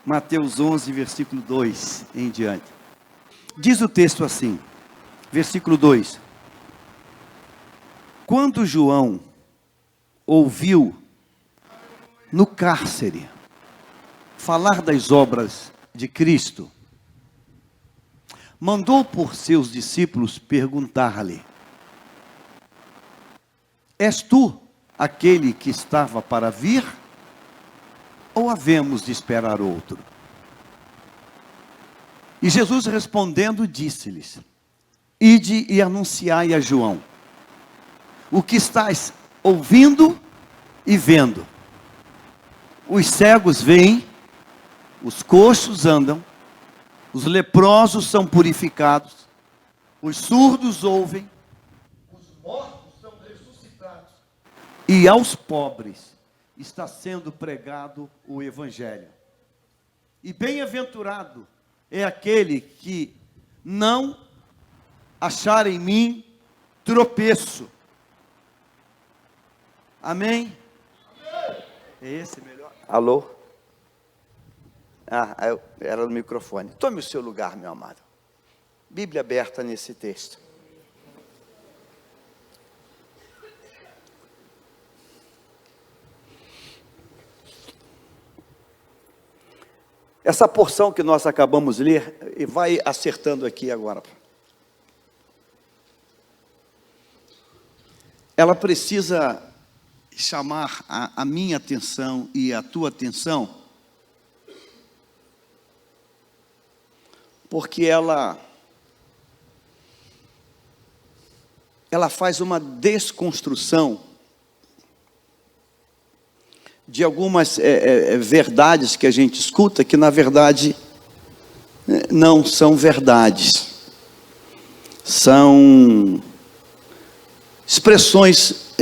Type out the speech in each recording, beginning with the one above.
Mateus 11, versículo 2 em diante. Diz o texto assim, versículo 2: Quando João ouviu no cárcere falar das obras de Cristo, mandou por seus discípulos perguntar-lhe: És tu aquele que estava para vir, ou havemos de esperar outro? E Jesus respondendo disse-lhes: Ide e anunciai a João o que estás ouvindo e vendo. Os cegos veem, os coxos andam, os leprosos são purificados, os surdos ouvem, os mortos são ressuscitados, e aos pobres está sendo pregado o Evangelho. E bem-aventurado é aquele que não achar em mim tropeço. Amém? É esse melhor? Alô? Era no microfone. Tome o seu lugar, meu amado. Bíblia aberta nesse texto. Essa porção que nós acabamos de ler, e vai acertando aqui agora. Ela precisa chamar a minha atenção e a tua atenção, porque ela faz uma desconstrução de algumas verdades que a gente escuta, que na verdade não são verdades, são expressões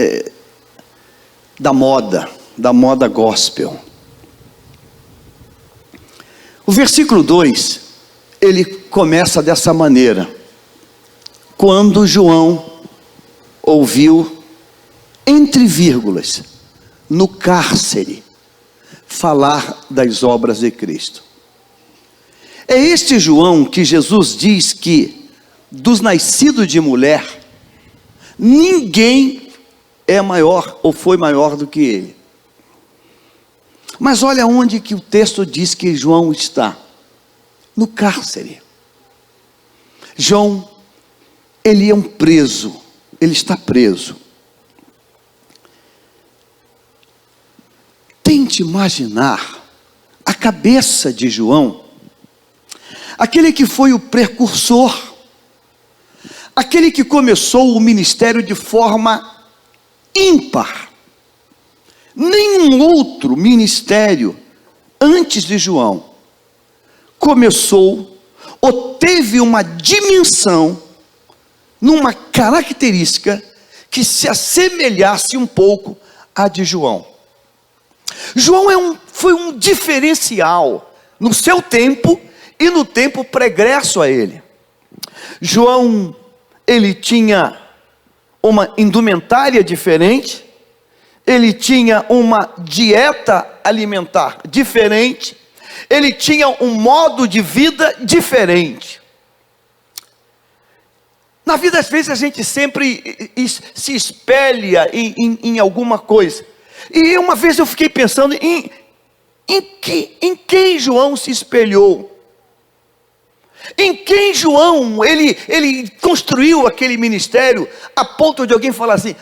da moda gospel. O versículo 2, ele começa dessa maneira: quando João ouviu, entre vírgulas, no cárcere, falar das obras de Cristo. É este João que Jesus diz que, dos nascidos de mulher, ninguém é maior ou foi maior do que ele. Mas olha onde que o texto diz que João está: no cárcere. João, ele é um preso, ele está preso. Tente imaginar a cabeça de João, aquele que foi o precursor, aquele que começou o ministério de forma ímpar. Nenhum outro ministério antes de João começou ou teve uma dimensão, numa característica que se assemelhasse um pouco à de João. João foi um diferencial no seu tempo e no tempo pregresso a ele. João, ele tinha uma indumentária diferente, ele tinha uma dieta alimentar diferente, ele tinha um modo de vida diferente. Na vida, às vezes, a gente sempre se espelha em alguma coisa. E uma vez eu fiquei pensando em quem João se espelhou. Em quem João, ele construiu aquele ministério, a ponto de alguém falar assim: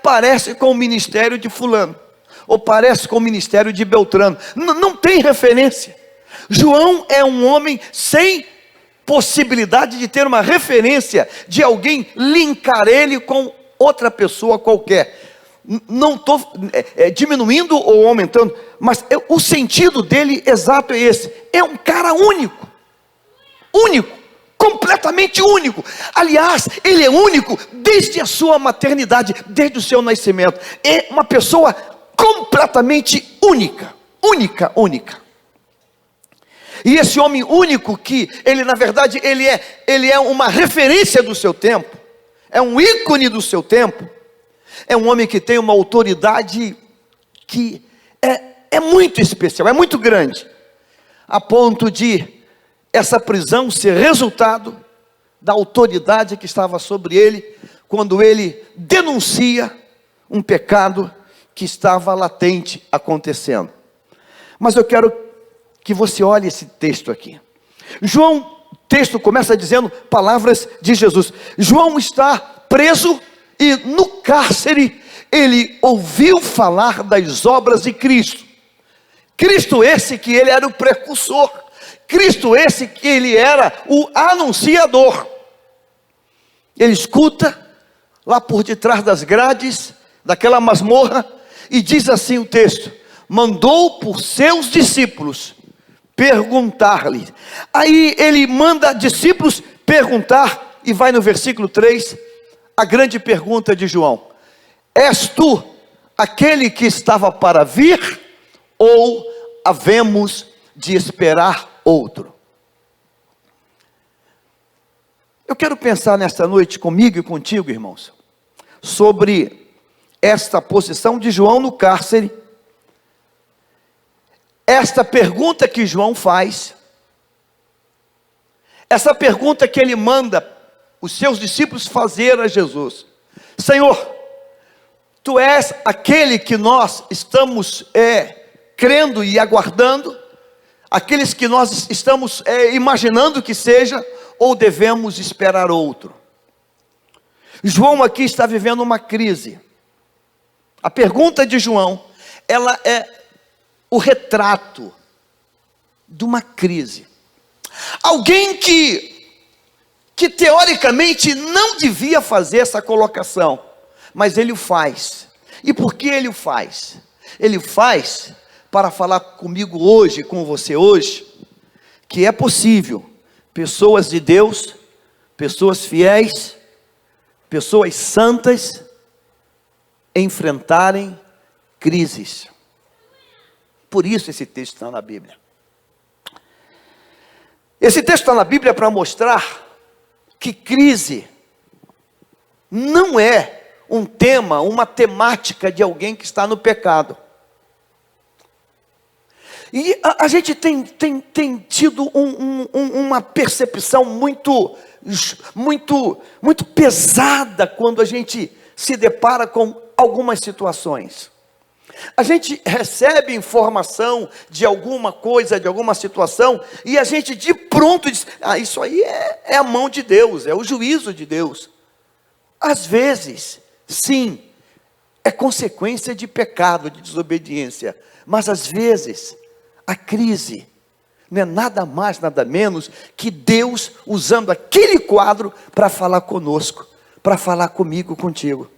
parece com o ministério de fulano, ou parece com o ministério de Beltrano. Não tem referência. João é um homem sem possibilidade de ter uma referência de alguém linkar ele com outra pessoa qualquer. Não estou diminuindo ou aumentando, mas o sentido dele exato é esse: é um cara único, completamente único. Aliás, ele é único desde a sua maternidade, desde o seu nascimento. É uma pessoa completamente única. E esse homem único, que ele na verdade ele é uma referência do seu tempo, é um ícone do seu tempo. É um homem que tem uma autoridade que é muito especial, é muito grande. a ponto de essa prisão ser resultado da autoridade que estava sobre ele, quando ele denuncia um pecado que estava latente acontecendo. Mas eu quero que você olhe esse texto aqui. João, o texto começa dizendo palavras de Jesus. João está preso e no cárcere ele ouviu falar das obras de Cristo. Cristo esse que ele era o precursor. Cristo esse que ele era o anunciador. Ele escuta lá por detrás das grades daquela masmorra e diz assim o texto: mandou por seus discípulos perguntar-lhe. Aí ele manda discípulos perguntar, e vai no versículo 3, a grande pergunta de João: és tu aquele que estava para vir, ou havemos de esperar outro? Eu quero pensar nesta noite comigo e contigo, irmãos, sobre esta posição de João no cárcere, esta pergunta que João faz, essa pergunta que ele manda os seus discípulos fazer a Jesus: Senhor, tu és aquele que nós estamos crendo e aguardando, aqueles que nós estamos imaginando que seja, ou devemos esperar outro? João aqui está vivendo uma crise. A pergunta de João, ela é o retrato de uma crise. Alguém que teoricamente não devia fazer essa colocação, mas ele o faz. E por que ele o faz? Ele o faz para falar comigo hoje, com você hoje, que é possível pessoas de Deus, pessoas fiéis, pessoas santas, enfrentarem crises. Por isso esse texto está na Bíblia. Esse texto está na Bíblia para mostrar que crise não é um tema, uma temática de alguém que está no pecado. E a gente tem tido uma percepção muito pesada quando a gente se depara com algumas situações. A gente recebe informação de alguma coisa, de alguma situação, e a gente de pronto diz: isso aí é a mão de Deus, é o juízo de Deus. Às vezes, sim, é consequência de pecado, de desobediência, mas às vezes a crise não é nada mais, nada menos que Deus usando aquele quadro para falar conosco, para falar comigo, contigo.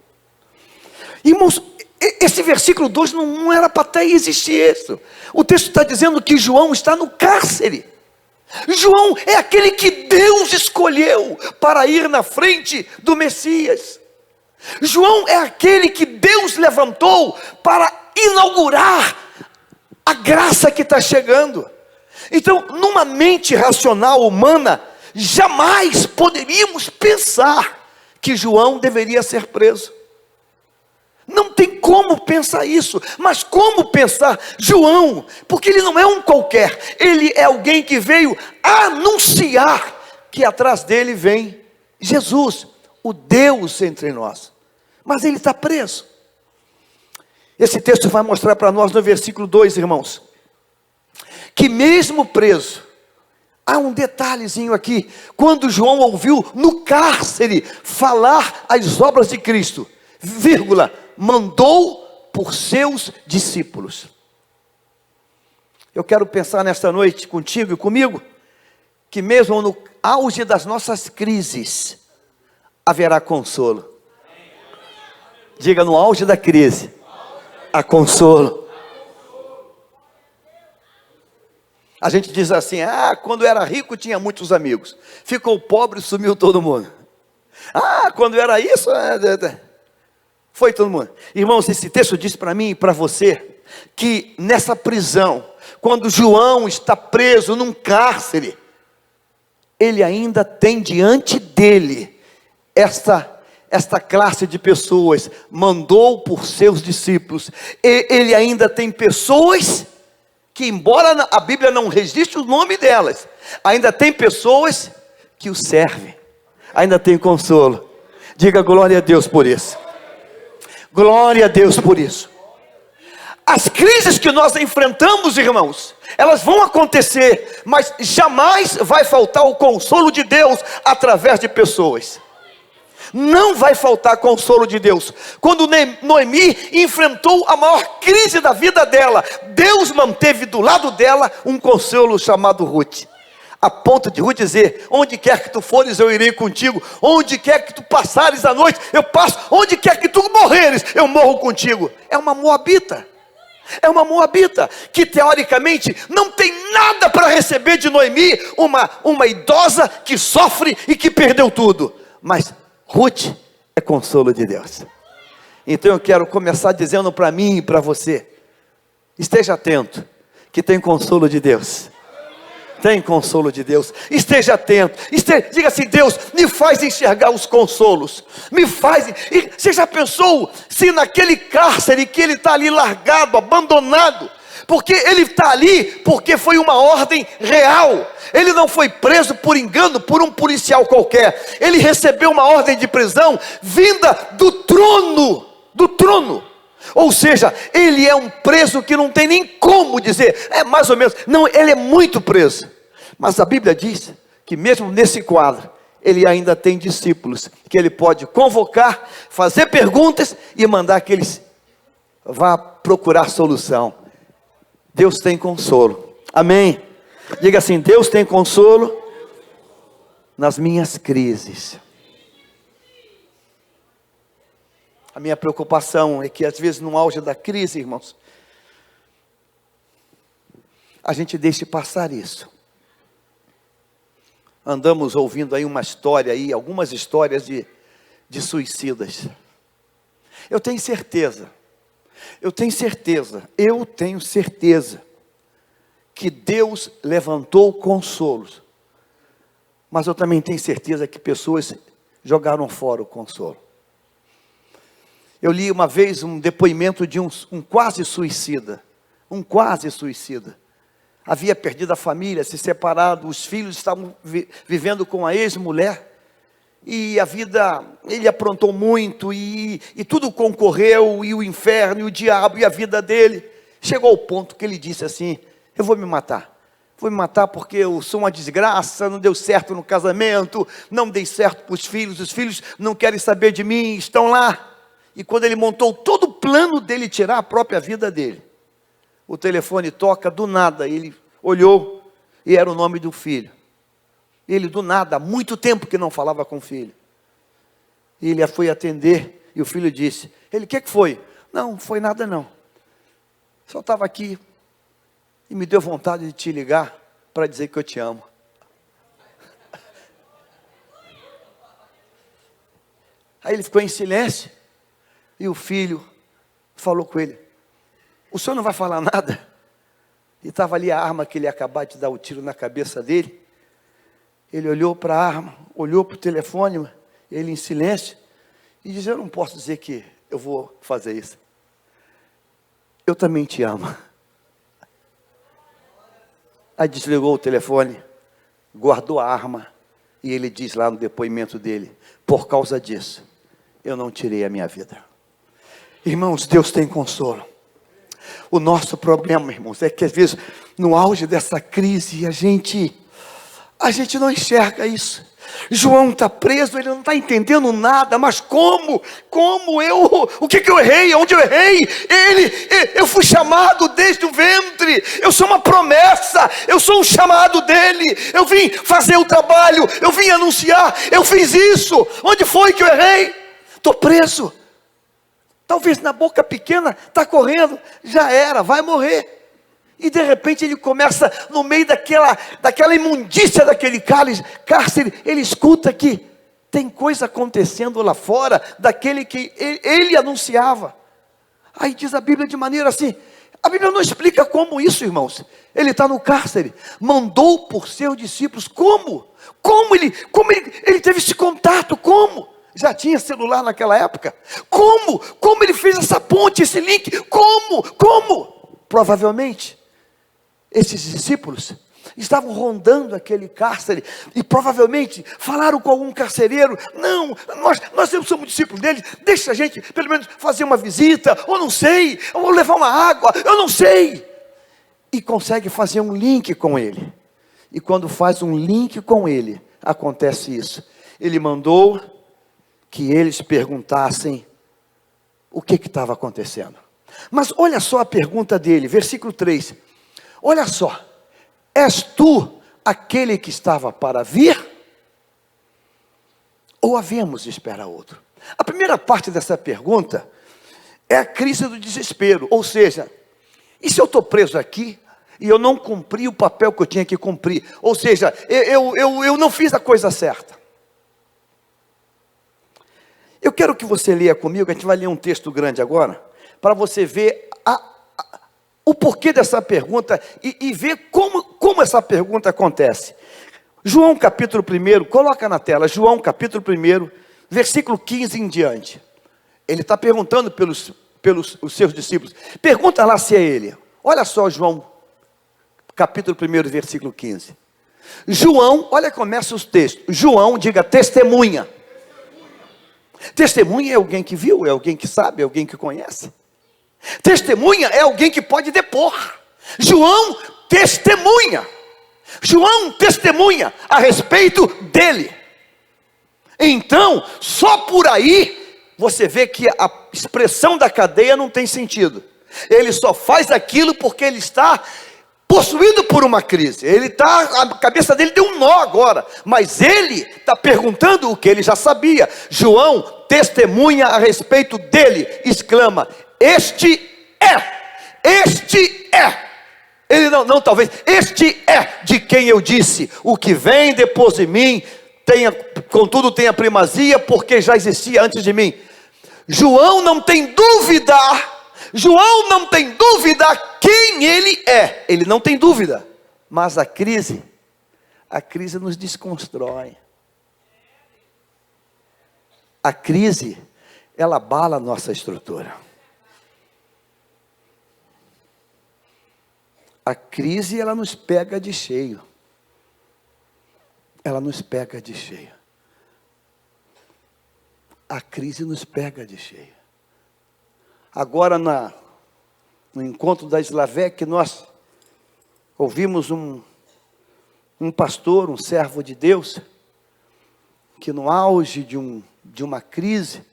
Irmãos, esse versículo 2 não era para até existir isso. O texto está dizendo que João está no cárcere. João é aquele que Deus escolheu para ir na frente do Messias. João é aquele que Deus levantou para inaugurar a graça que está chegando. Então, numa mente racional humana, jamais poderíamos pensar que João deveria ser preso. Não tem como pensar isso. Mas como pensar João? Porque ele não é um qualquer. Ele é alguém que veio anunciar que atrás dele vem Jesus, o Deus entre nós. Mas ele está preso. Esse texto vai mostrar para nós no versículo 2, irmãos, que mesmo preso, há um detalhezinho aqui: quando João ouviu no cárcere falar as obras de Cristo, vírgula, mandou por seus discípulos. Eu quero pensar nesta noite contigo e comigo, que mesmo no auge das nossas crises, haverá consolo. Diga: no auge da crise, há consolo. A gente diz assim: quando era rico tinha muitos amigos, ficou pobre, sumiu todo mundo. Quando era isso, foi todo mundo. Irmãos, esse texto diz para mim e para você, que nessa prisão, quando João está preso num cárcere, ele ainda tem diante dele esta classe de pessoas, mandou por seus discípulos, e ele ainda tem pessoas que embora a Bíblia não registre o nome delas, ainda tem pessoas que o servem, ainda tem consolo. Diga glória a Deus por isso. Glória a Deus por isso. As crises que nós enfrentamos, irmãos, elas vão acontecer, mas jamais vai faltar o consolo de Deus através de pessoas. Não vai faltar consolo de Deus. Quando Noemi enfrentou a maior crise da vida dela, Deus manteve do lado dela um consolo chamado Ruth. A ponto de Ruth dizer: onde quer que tu fores, eu irei contigo. Onde quer que tu passares a noite, eu passo. Onde quer que tu morreres, eu morro contigo. É uma moabita. É uma moabita que teoricamente não tem nada para receber de Noemi, uma idosa que sofre e que perdeu tudo. Mas Ruth é consolo de Deus. Então eu quero começar dizendo para mim e para você: esteja atento, que tem consolo de Deus. Tem consolo de Deus. Esteja atento. Diga assim: Deus, me faz enxergar os consolos. Me faz. E você já pensou se naquele cárcere que ele está ali largado, abandonado, porque ele está ali porque foi uma ordem real. Ele não foi preso por engano por um policial qualquer. Ele recebeu uma ordem de prisão vinda do trono. Do trono. Ou seja, ele é um preso que não tem nem como dizer, é mais ou menos, não, ele é muito preso. Mas a Bíblia diz que mesmo nesse quadro, ele ainda tem discípulos, que ele pode convocar, fazer perguntas e mandar que eles vá procurar solução. Deus tem consolo, amém? Diga assim: Deus tem consolo nas minhas crises. A minha preocupação é que às vezes no auge da crise, irmãos, a gente deixe passar isso. Andamos ouvindo aí uma história aí, algumas histórias de suicidas. Eu tenho certeza que Deus levantou consolos. Mas eu também tenho certeza que pessoas jogaram fora o consolo. Eu li uma vez um depoimento de um quase suicida. Um quase suicida. Havia perdido a família, se separado, os filhos estavam vivendo com a ex-mulher. E a vida, ele aprontou muito, e tudo concorreu, e o inferno, e o diabo, e a vida dele. Chegou ao ponto que ele disse assim: eu vou me matar. Vou me matar porque eu sou uma desgraça, não deu certo no casamento, não dei certo para os filhos não querem saber de mim, estão lá. E quando ele montou todo o plano dele tirar a própria vida dele, o telefone toca do nada, ele olhou e era o nome do filho. Ele do nada, há muito tempo que não falava com o filho. E ele foi atender e o filho disse: ele, o que foi? Não foi nada não. Só estava aqui e me deu vontade de te ligar para dizer que eu te amo. Aí ele ficou em silêncio. E o filho falou com ele: o senhor não vai falar nada? E estava ali a arma que ele ia acabar de dar o tiro na cabeça dele. Ele olhou para a arma, olhou para o telefone, ele em silêncio, e disse: eu não posso dizer que eu vou fazer isso. Eu também te amo. Aí desligou o telefone, guardou a arma, e ele diz lá no depoimento dele: por causa disso, eu não tirei a minha vida. Irmãos, Deus tem consolo. O nosso problema, irmãos, é que às vezes no auge dessa crise a gente não enxerga isso. João está preso, ele não está entendendo nada, mas o que eu errei, onde eu errei? Eu fui chamado desde o ventre, eu sou uma promessa, eu sou um chamado dele, eu vim fazer o trabalho, eu vim anunciar, eu fiz isso, onde foi que eu errei? Estou preso. Talvez na boca pequena, está correndo, já era, vai morrer. E de repente ele começa, no meio daquela imundícia daquele cárcere, ele escuta que tem coisa acontecendo lá fora, daquele que ele anunciava. Aí diz a Bíblia de maneira assim, a Bíblia não explica como isso, irmãos. Ele está no cárcere, mandou por seus discípulos, como ele teve esse contato, como? Já tinha celular naquela época? Como ele fez essa ponte, esse link? Como? Provavelmente, esses discípulos estavam rondando aquele cárcere e provavelmente falaram com algum carcereiro: não, nós somos discípulos dele, deixa a gente pelo menos fazer uma visita, ou não sei, ou levar uma água, eu não sei. E consegue fazer um link com ele. E quando faz um link com ele, acontece isso. Ele mandou que eles perguntassem o que estava acontecendo. Mas olha só a pergunta dele, versículo 3. Olha só: és tu aquele que estava para vir? Ou havemos de esperar outro? A primeira parte dessa pergunta é a crise do desespero. Ou seja, e se eu estou preso aqui e eu não cumpri o papel que eu tinha que cumprir? Ou seja, eu não fiz a coisa certa. Eu quero que você leia comigo, a gente vai ler um texto grande agora, para você ver o porquê dessa pergunta e ver como essa pergunta acontece. João capítulo 1, coloca na tela, João capítulo 1, versículo 15 em diante. Ele está perguntando pelos os seus discípulos. Pergunta lá se é ele. Olha só João capítulo 1, versículo 15. João, olha como começa os textos. João, diga testemunha. Testemunha é alguém que viu, é alguém que sabe, é alguém que conhece. Testemunha é alguém que pode depor. João testemunha. João testemunha a respeito dele. Então, só por aí você vê que a expressão da cadeia não tem sentido. Ele só faz aquilo porque ele está possuído por uma crise. A cabeça dele deu um nó agora, mas ele está perguntando o que ele já sabia. João testemunha a respeito dele, exclama: este é. Ele não, talvez, este é de quem eu disse: o que vem depois de mim, contudo tenha primazia, porque já existia antes de mim. João não tem dúvida quem ele é. Ele não tem dúvida. Mas a crise nos desconstrói. A crise, ela abala a nossa estrutura. A crise, ela nos pega de cheio. Ela nos pega de cheio. A crise nos pega de cheio. Agora no encontro da Islavec, nós ouvimos um pastor, um servo de Deus, que no auge de uma crise,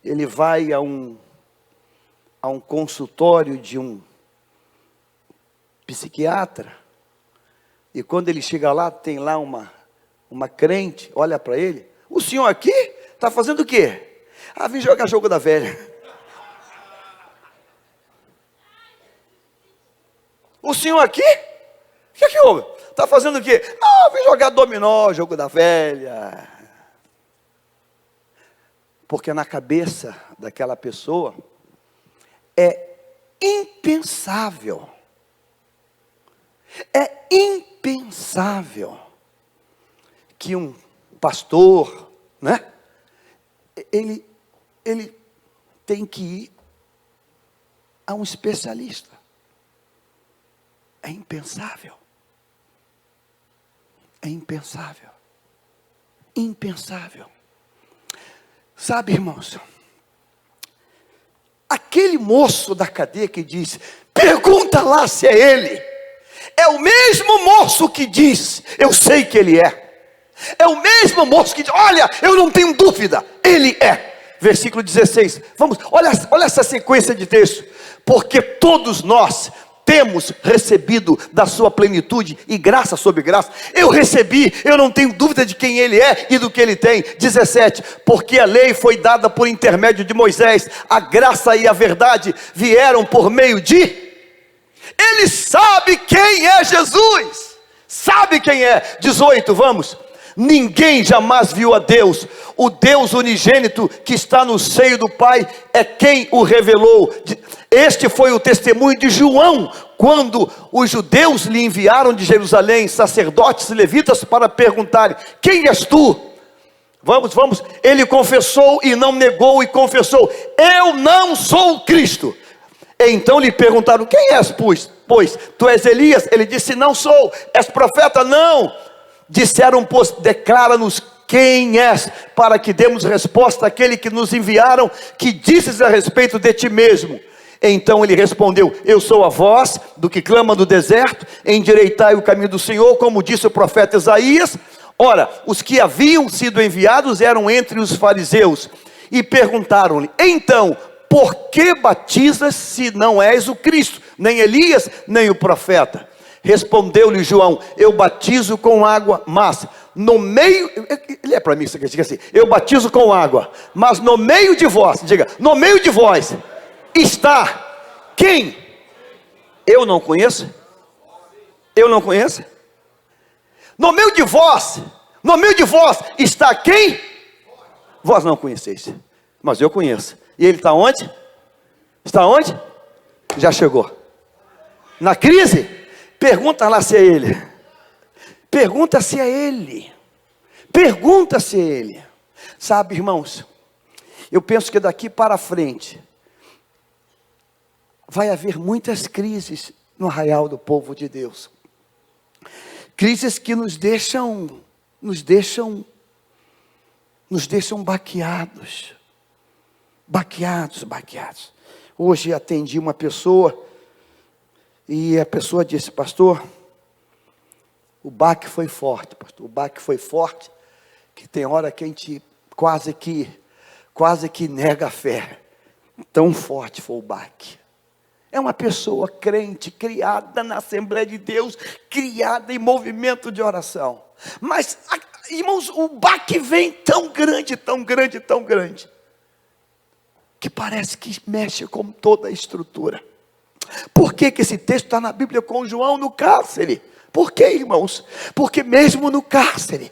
ele vai a um consultório de um psiquiatra, e quando ele chega lá, tem lá uma crente, olha para ele: o senhor aqui está fazendo o quê? Vim jogar jogo da velha. O senhor aqui? O que houve? Está fazendo o quê? Vim jogar dominó, jogo da velha. Porque na cabeça daquela pessoa é impensável que um pastor, né? Ele tem que ir a um especialista. É impensável. Sabe, irmãos, aquele moço da cadeia que disse: pergunta lá se é ele, é o mesmo moço que diz: eu sei que ele é. É o mesmo moço que diz: olha, eu não tenho dúvida, ele é. Versículo 16, vamos, olha essa sequência de texto. Porque todos nós temos recebido da sua plenitude e graça sobre graça. Eu recebi, eu não tenho dúvida de quem ele é e do que ele tem. 17, porque a lei foi dada por intermédio de Moisés, a graça e a verdade vieram por meio de... Ele sabe quem é Jesus, sabe quem é. 18, vamos. Ninguém jamais viu a Deus. O Deus unigênito que está no seio do Pai é quem o revelou. Este foi o testemunho de João, quando os judeus lhe enviaram de Jerusalém sacerdotes e levitas para perguntarem: quem és tu? Vamos. Ele confessou e não negou e confessou: eu não sou o Cristo. Então lhe perguntaram: quem és, pois? pois tu és Elias? Ele disse: não sou. És profeta? Não. Disseram, pois, declara-nos quem és, para que demos resposta àquele que nos enviaram, que dizes a respeito de ti mesmo. Então ele respondeu: eu sou a voz do que clama no deserto, endireitai o caminho do Senhor, como disse o profeta Isaías. Ora, os que haviam sido enviados eram entre os fariseus, e perguntaram-lhe: então, por que batizas se não és o Cristo, nem Elias, nem o profeta? Respondeu-lhe João: eu batizo com água, mas no meio, lê para mim isso aqui, diga assim: eu batizo com água, mas no meio de vós, diga, no meio de vós está quem? Eu não conheço? Eu não conheço? No meio de vós está quem? Vós não conheceis, mas eu conheço. E ele está onde? Está onde? Já chegou. Na crise? Pergunta lá se é ele. Pergunta se é ele. Pergunta se é ele. Sabe, irmãos, eu penso que daqui para frente vai haver muitas crises no arraial do povo de Deus. Crises que nos deixam baqueados. Baqueados. Hoje atendi uma pessoa e a pessoa disse: pastor, o baque foi forte, pastor. O baque foi forte, que tem hora que a gente quase que nega a fé. Tão forte foi o baque. É uma pessoa crente, criada na Assembleia de Deus, criada em movimento de oração. Mas, irmãos, o baque vem tão grande, que parece que mexe com toda a estrutura. Por que esse texto está na Bíblia com João no cárcere? Por que, irmãos? Porque mesmo no cárcere,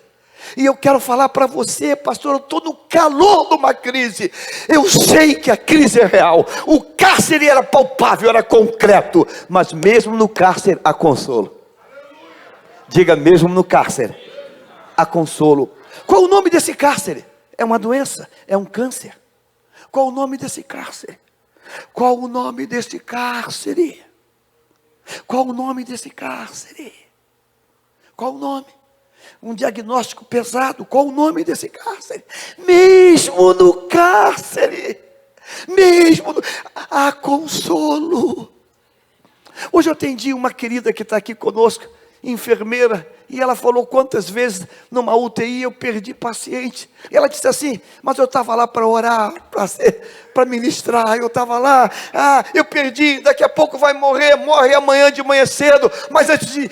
e eu quero falar para você, pastor, eu estou no calor de uma crise. Eu sei que a crise é real. O cárcere era palpável, era concreto. Mas mesmo no cárcere há consolo. Diga: mesmo no cárcere há consolo. Qual o nome desse cárcere? É uma doença, é um câncer. Qual o nome desse cárcere? Qual o nome desse cárcere? Qual o nome desse cárcere? Qual o nome? Um diagnóstico pesado. Qual o nome desse cárcere? Mesmo no cárcere, há consolo. Hoje eu atendi uma querida que está aqui conosco, enfermeira, e ela falou quantas vezes numa UTI eu perdi paciente. E ela disse assim: mas eu estava lá para orar, para ministrar, eu estava lá, eu perdi, daqui a pouco vai morre amanhã de manhã cedo, mas antes de,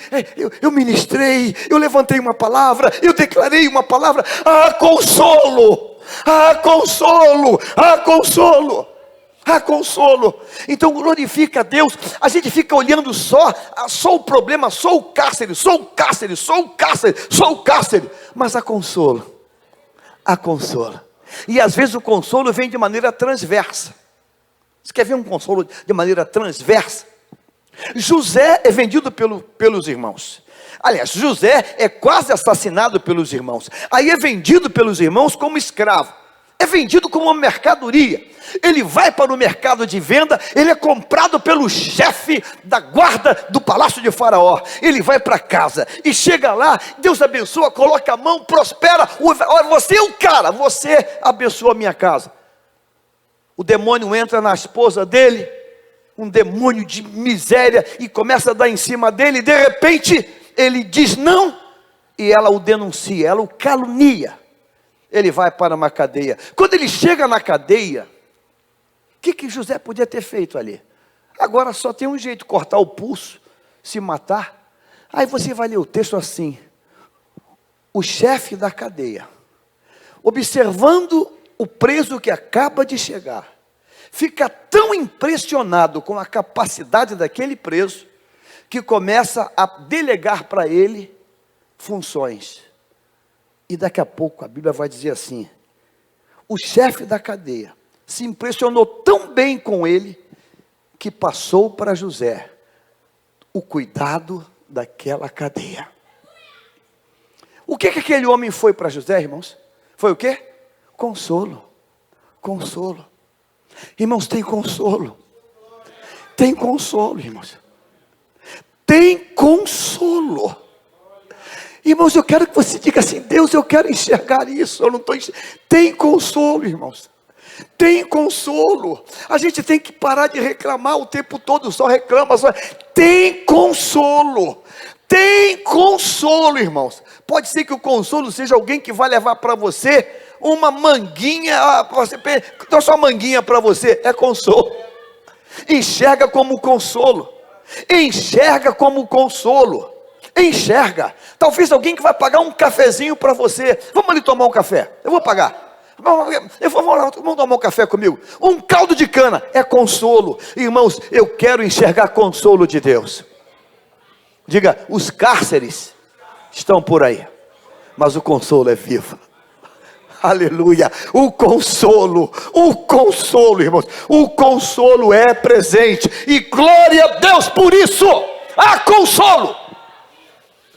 eu ministrei, eu levantei uma palavra, eu declarei uma palavra. Consolo, consolo, consolo. Há consolo. Então glorifica a Deus. A gente fica olhando só o problema, só o cárcere. Mas há consolo. Há consolo. E às vezes o consolo vem de maneira transversa. Você quer ver um consolo de maneira transversa? José é vendido pelos irmãos. Aliás, José é quase assassinado pelos irmãos. Aí é vendido pelos irmãos como escravo. É vendido como uma mercadoria. Ele vai para o mercado de venda, ele é comprado pelo chefe da guarda do palácio de Faraó. Ele vai para casa e chega lá, Deus abençoa, coloca a mão, prospera. Olha, você é o cara, você abençoa a minha casa. O demônio entra na esposa dele, um demônio de miséria, e começa a dar em cima dele. De repente ele diz não, e ela o denuncia, ela o calunia. Ele vai para uma cadeia. Quando ele chega na cadeia, o que José podia ter feito ali? Agora só tem um jeito: cortar o pulso, se matar. Aí você vai ler o texto assim: o chefe da cadeia, observando o preso que acaba de chegar, fica tão impressionado com a capacidade daquele preso, que começa a delegar para ele funções. E daqui a pouco a Bíblia vai dizer assim: o chefe da cadeia se impressionou tão bem com ele, que passou para José o cuidado daquela cadeia. O que aquele homem foi para José, irmãos? Foi o quê? Consolo. Consolo. Irmãos, tem consolo. Tem consolo, irmãos. tem consolo. Irmãos, eu quero que você diga assim: Deus, eu quero enxergar isso. Eu não estou enxergando. Tem consolo, irmãos. Tem consolo. A gente tem que parar de reclamar o tempo todo, só reclama, só. Tem consolo. Tem consolo, irmãos. Pode ser que o consolo seja alguém que vai levar para você uma manguinha. Você trouxe uma manguinha para você, é consolo. Enxerga como consolo. Enxerga como consolo. Enxerga. Talvez alguém que vai pagar um cafezinho para você. Vamos ali tomar um café. Eu vou pagar. Vamos tomar um café comigo. Um caldo de cana é consolo. Irmãos, eu quero enxergar consolo de Deus. Diga: os cárceres estão por aí, mas o consolo é vivo. Aleluia. O consolo, irmãos, o consolo é presente. E glória a Deus por isso. Há consolo.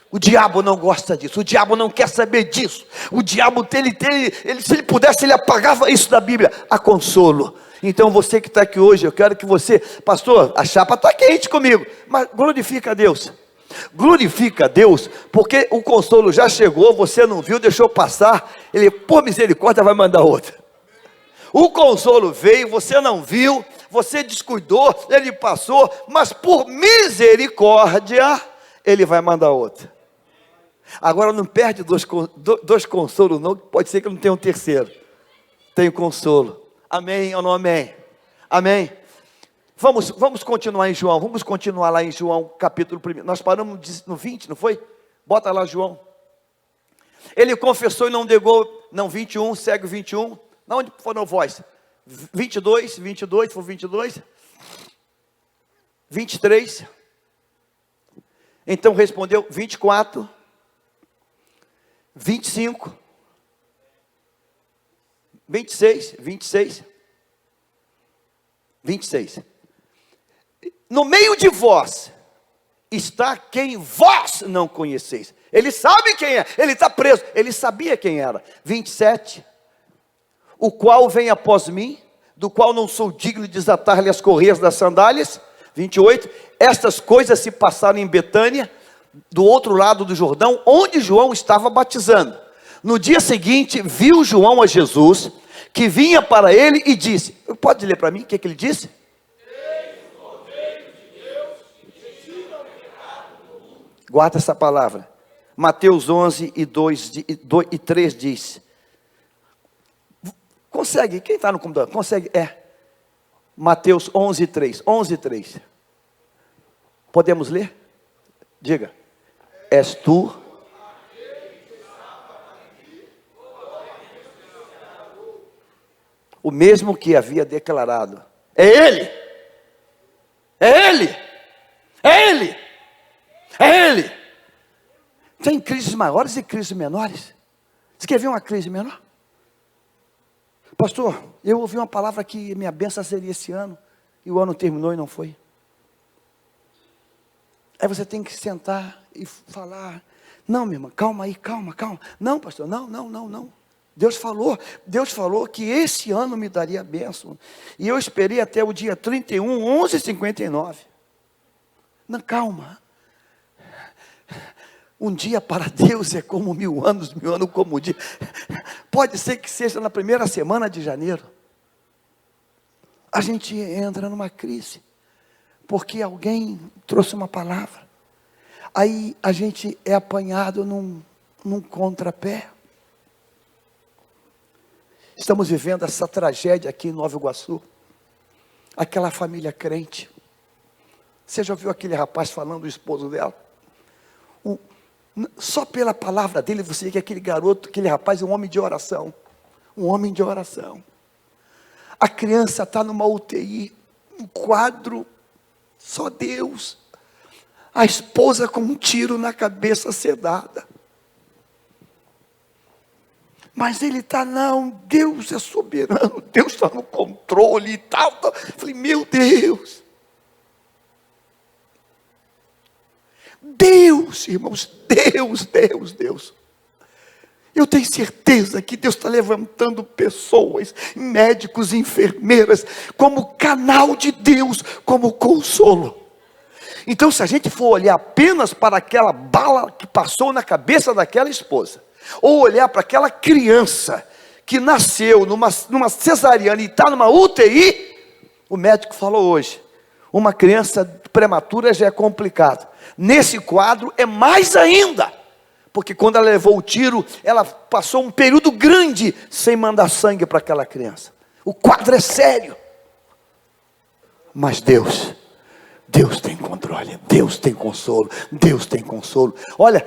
O diabo não gosta disso, o diabo não quer saber disso. O diabo, se ele pudesse, ele apagava isso da Bíblia. Há consolo. Então você que está aqui hoje, eu quero que você, pastor, a chapa está quente comigo, mas glorifica a Deus. Glorifica a Deus, porque o consolo já chegou, você não viu, deixou passar. Ele, por misericórdia, vai mandar outra. O consolo veio, você não viu, você descuidou, ele passou, mas por misericórdia, ele vai mandar outra. Agora não perde dois consolos não, pode ser que não tenha um terceiro. Tem consolo. Amém ou não amém? Amém? Vamos continuar em João, vamos continuar lá em João capítulo 1. Nós paramos no 20, não foi? Bota lá João. Ele confessou e não negou, não, 21, segue o 21. Não, onde foram voz? 22, foi 22. 23. Então respondeu 24. 25, 26. No meio de vós está quem vós não conheceis. Ele sabe quem é, ele está preso, ele sabia quem era. 27, o qual vem após mim, do qual não sou digno de desatar-lhe as correias das sandálias. 28, estas coisas se passaram em Betânia, do outro lado do Jordão, onde João estava batizando. No dia seguinte, viu João a Jesus, que vinha para ele e disse, pode ler para mim o que ele disse? Guarda essa palavra. Mateus 11 e 3 diz. Consegue, quem está no computador? Consegue, Mateus 11, 3. Podemos ler? Diga. És tu o mesmo que havia declarado. É Ele. Tem crises maiores e crises menores. Você quer ver uma crise menor? Pastor, eu ouvi uma palavra que minha bênção seria esse ano, e o ano terminou e não foi. Aí você tem que sentar e falar, não, minha irmã, calma aí, calma. Não, pastor, não. Deus falou que esse ano me daria a bênção. E eu esperei até o dia 31, 11h59. Não, calma. Um dia para Deus é como 1000 anos, 1000 anos como um dia. Pode ser que seja na primeira semana de janeiro. A gente entra numa crise, porque alguém trouxe uma palavra. Aí a gente é apanhado num contrapé. Estamos vivendo essa tragédia aqui em Nova Iguaçu. Aquela família crente. Você já ouviu aquele rapaz falando do esposo dela? Só pela palavra dele você vê que aquele garoto, aquele rapaz é um homem de oração. Um homem de oração. A criança está numa UTI, um quadro, só Deus. A esposa com um tiro na cabeça sedada. Mas ele está, não, Deus é soberano, Deus está no controle e tal. Falei, meu Deus. Deus, irmãos, Deus. Eu tenho certeza que Deus está levantando pessoas, médicos, enfermeiras, como canal de Deus, como consolo. Então, se a gente for olhar apenas para aquela bala que passou na cabeça daquela esposa, ou olhar para aquela criança que nasceu numa cesariana e está numa UTI, o médico falou hoje, uma criança prematura já é complicado. Nesse quadro é mais ainda, porque quando ela levou o tiro, ela passou um período grande sem mandar sangue para aquela criança. O quadro é sério. Mas Deus tem controle, Deus tem consolo, Deus tem consolo. Olha,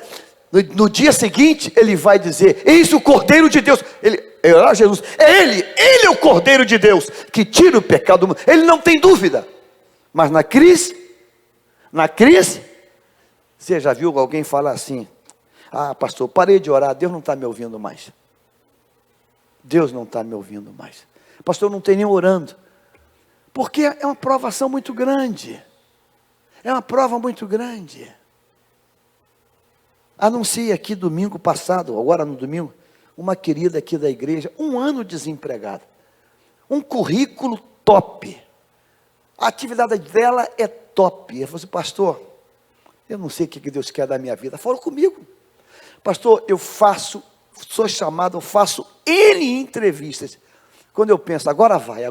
no dia seguinte, ele vai dizer, eis o Cordeiro de Deus. Jesus, ele é o Cordeiro de Deus, que tira o pecado do mundo. Ele não tem dúvida. Mas na crise, você já viu alguém falar assim, ah pastor, parei de orar, Deus não está me ouvindo mais. Deus não está me ouvindo mais. Pastor, não tem nem orando. Porque é uma provação muito grande. É uma prova muito grande. Anunciei aqui domingo passado, agora no domingo, uma querida aqui da igreja, 1 ano desempregada. Um currículo top. A atividade dela é top. Ela falou assim, pastor, eu não sei o que Deus quer da minha vida. Falou comigo. Pastor, sou chamado, eu faço N entrevistas. Quando eu penso, agora vai.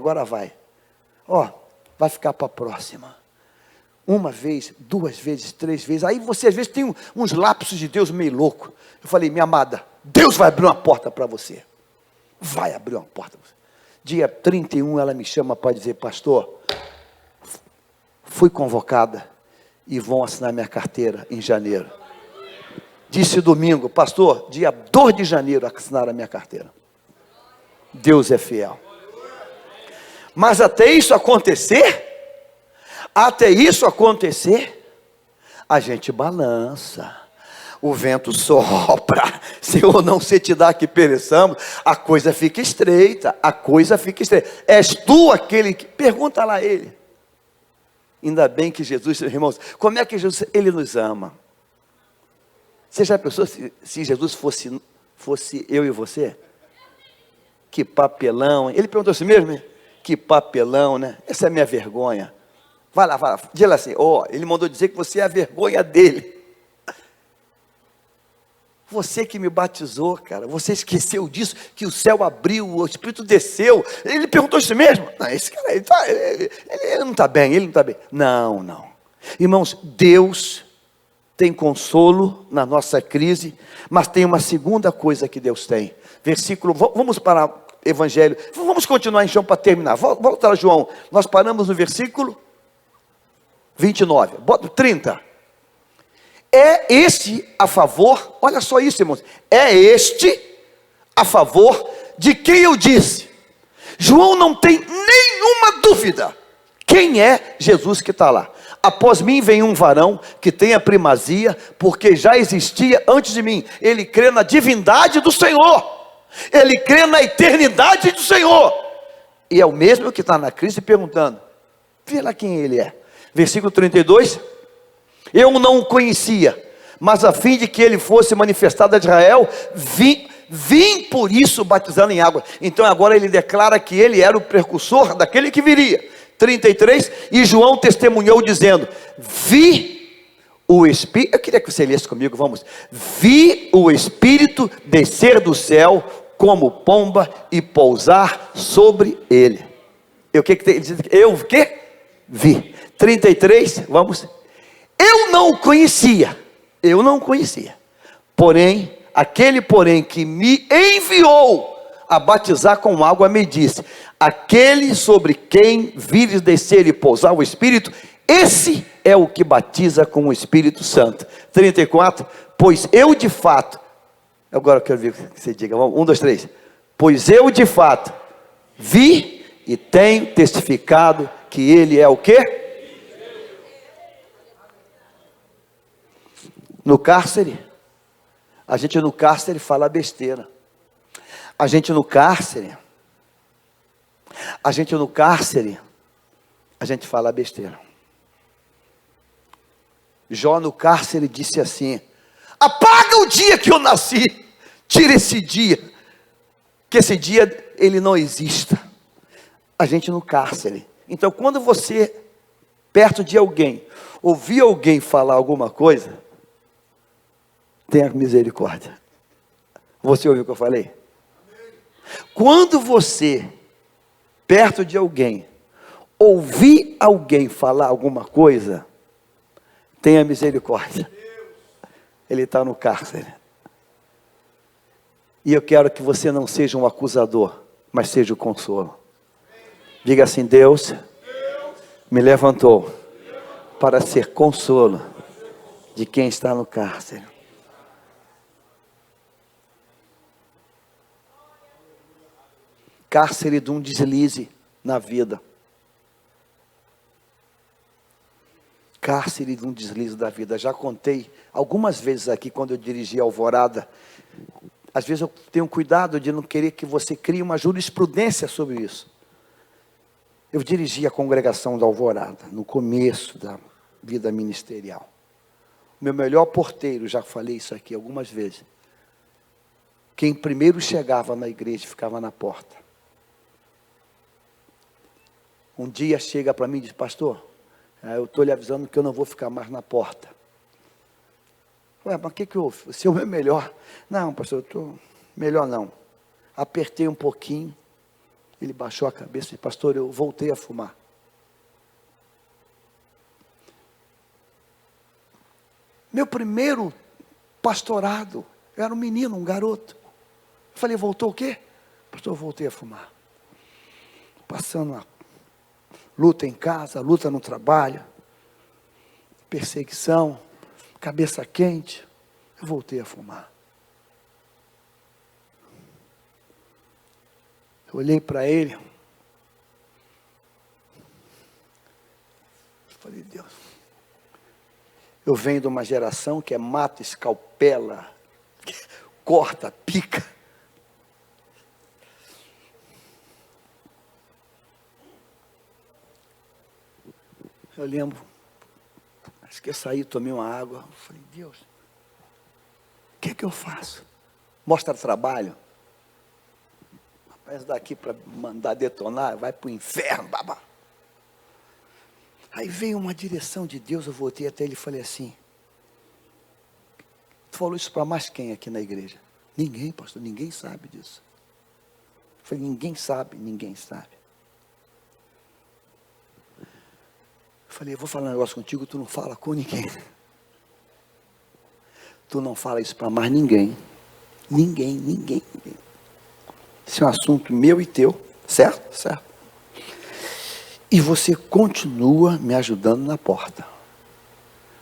Vai ficar para a próxima. 1 vez, 2 vezes, 3 vezes. Aí você às vezes tem uns lapsos de Deus meio louco. Eu falei, minha amada, Deus vai abrir uma porta para você. Vai abrir uma porta para você. Dia 31 ela me chama para dizer, pastor, fui convocada e vão assinar minha carteira em janeiro. Disse domingo, pastor, dia 2 de janeiro assinaram a minha carteira. Deus é fiel. Mas até isso acontecer, a gente balança, o vento sopra, Senhor, não se te dá que pereçamos, a coisa fica estreita, és tu aquele que, pergunta lá a ele, ainda bem que Jesus, irmãos, como é que Jesus, ele nos ama, você já pensou se Jesus fosse eu e você? Que papelão, ele perguntou assim mesmo, né? Que papelão, né? Essa é a minha vergonha. Vai lá, diz lá assim, ele mandou dizer que você é a vergonha dele. Você que me batizou, cara, você esqueceu disso, que o céu abriu, o Espírito desceu. Ele perguntou isso mesmo? Não, esse cara, ele não está bem, Não. Irmãos, Deus tem consolo na nossa crise, mas tem uma segunda coisa que Deus tem. Versículo, vamos para o Evangelho, vamos continuar em João para terminar. Volta lá, João, nós paramos no versículo 29, bota 30. É este a favor, olha só isso, irmãos, é este a favor de quem eu disse. João não tem nenhuma dúvida quem é Jesus que está lá. Após mim vem um varão que tem a primazia, porque já existia antes de mim. Ele crê na divindade do Senhor, ele crê na eternidade do Senhor, e é o mesmo que está na crise perguntando, vê lá quem ele é. Versículo 32, eu não o conhecia, mas a fim de que ele fosse manifestado a Israel, vim por isso batizando em água. Então agora ele declara que ele era o precursor daquele que viria. 33, e João testemunhou dizendo, vi o Espírito, eu queria que você lesse comigo, vamos, vi o Espírito descer do céu como pomba e pousar sobre ele. Eu o que? Vi. 33, vamos, eu não conhecia, porém, aquele que me enviou a batizar com água me disse, aquele sobre quem vires descer e pousar o Espírito, esse é o que batiza com o Espírito Santo. 34, pois eu de fato, agora eu quero ver o que você diga, 1, 2, 3, pois eu de fato vi e tenho testificado que ele é o quê? No cárcere, a gente no cárcere fala besteira. A gente no cárcere fala besteira. Jó no cárcere disse assim, apaga o dia que eu nasci, tira esse dia, que esse dia ele não exista. A gente no cárcere. Então quando você perto de alguém, ouvir alguém falar alguma coisa, tenha misericórdia. Você ouviu o que eu falei? Quando você, perto de alguém, ouvir alguém falar alguma coisa, tenha misericórdia. Ele está no cárcere. E eu quero que você não seja um acusador, mas seja o consolo. Diga assim: Deus me levantou para ser consolo de quem está no cárcere. Cárcere de um deslize na vida. Cárcere de um deslize da vida. Já contei algumas vezes aqui, quando eu dirigi a Alvorada. Às vezes eu tenho cuidado de não querer que você crie uma jurisprudência sobre isso. Eu dirigi a congregação da Alvorada, no começo da vida ministerial. O meu melhor porteiro, já falei isso aqui algumas vezes. Quem primeiro chegava na igreja ficava na porta. Um dia chega para mim e diz: pastor, eu estou lhe avisando que eu não vou ficar mais na porta. Ué, mas o que houve? Você é o meu melhor. Não, pastor, eu estou melhor não. Apertei um pouquinho. Ele baixou a cabeça e disse: pastor, eu voltei a fumar. Meu primeiro pastorado, eu era um menino, um garoto. Eu falei: voltou o quê? Pastor, eu voltei a fumar. Passando uma luta em casa, luta no trabalho, perseguição, cabeça quente, eu voltei a fumar. Eu olhei para ele, falei: Deus, eu venho de uma geração que mata, escalpela, corta, pica. Eu lembro, acho que eu saí, tomei uma água, falei: Deus, o que é que eu faço? Mostra trabalho. Rapaz, daqui para mandar detonar, vai para o inferno, babá. Aí veio uma direção de Deus, eu voltei até ele e falei assim: tu falou isso para mais quem aqui na igreja? Ninguém, pastor, ninguém sabe disso. Eu falei: ninguém sabe, ninguém sabe. Eu falei: eu vou falar um negócio contigo, tu não fala com ninguém. Tu não fala isso para mais ninguém. Ninguém. Isso é um assunto meu e teu, certo? Certo. E você continua me ajudando na porta.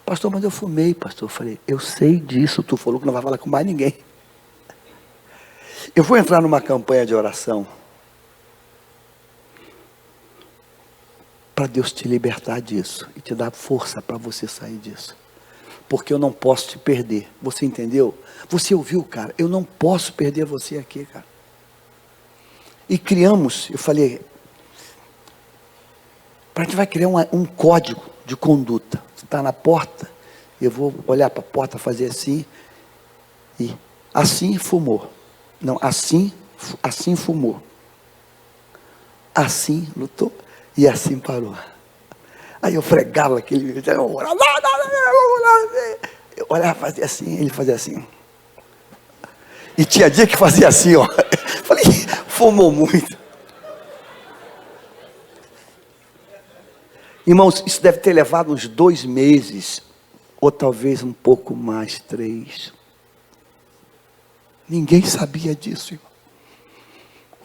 Pastor, mas eu fumei, pastor. Eu falei: eu sei disso, tu falou que não vai falar com mais ninguém. Eu vou entrar numa campanha de oração para Deus te libertar disso e te dar força para você sair disso. Porque eu não posso te perder. Você entendeu? Você ouviu, cara? Eu não posso perder você aqui, cara. E criamos, eu falei, a gente vai criar um código de conduta. Você está na porta, eu vou olhar para a porta, fazer assim, e assim fumou. Não, assim fumou. Assim lutou, e assim parou. Aí eu fregava aquele, eu olhava, fazia assim, ele fazia assim. E tinha dia que fazia assim, ó. Falei: fumou muito. Irmãos, isso deve ter levado uns 2 meses, ou talvez um pouco mais, 3. Ninguém sabia disso, irmão.